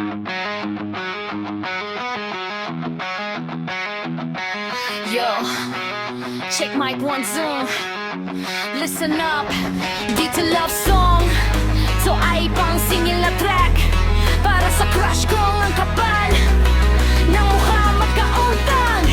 Yo, check mic 1 2. Listen up, dito love song. So ay pang singil na track para sa crush kong ang kapal ng mukha magkauntang.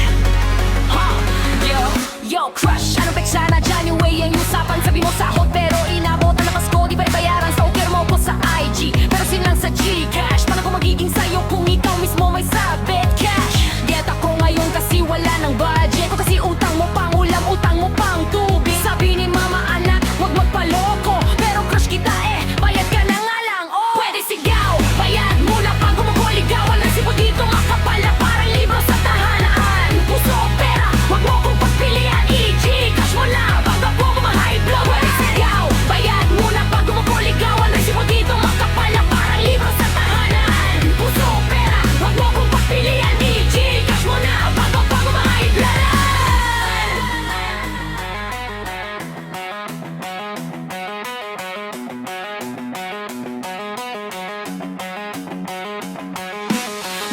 Yo, crush, anong peksa na dyan? Yung way ang usapan, sabi mo sahod pero inabot ang Pasko. Di ba ibayaran sa okay mo po sa IG, pero silang sa Gcash. Paano ko magiging sayo kung ikaw mismo may sabit cash? Get ako ngayon kasi wala ng budget ko, kasi utang mo pang ulam, utang mo pang tubig. Sabi ni mama, anak, wag magpaloko, pero crush kita bayad ka na nga lang. Oh, pwede sigaw, bayad muna pag gumukuligaw. Walang sipot dito, makapal na parang libro sa tahanaan. Puso o pera, wag mo kong pagpilian. I-Gcash mo na bago po kumahigh blow. Pwede sigaw, bayad muna pag gumukuligaw. Walang sipot dito, makapal na parang libro sa tahanan. Puso o pera, wag mo kong pagpilian. I-Gcash mo na bago po kumahigh blow.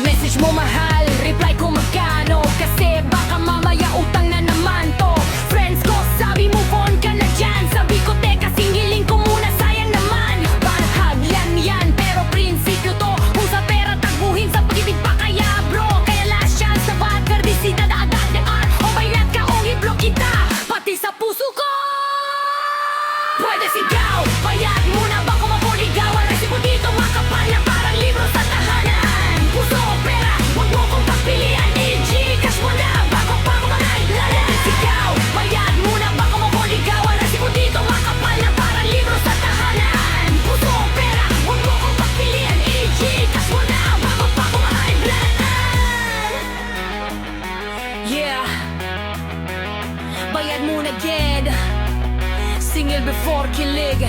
Message mo mahal, reply ko magkano, kasi baka mamaya utang na naman to. Friends ko sabi mo phone ka na dyan, sabi ko teka singiling ko muna, sayang naman. Panghaglan yan pero prinsipyo to, kung sa pera taguhin, sa pag-ibig pa kaya bro. Kaya last chance na bad kardisita na agad ng art, o bayad ka o i-block kita, pati sa puso ko. Pwede sigaw, bayad muna bako mapuligaw. Ang resibo dito makapal na parang libro sa tahanan. Puso o pera, wag mo kong pagpilian. I-Gcash mo na bago pa ko managlalan. Pwede sigaw, bayad muna bako mapuligaw. Ang resibo dito makapal na parang libro sa tahanan. Puso o pera, wag mo kong pagpilian. I-Gcash mo na bago pa ko managlalan. Yeah, bayad muna again. Single before kilig.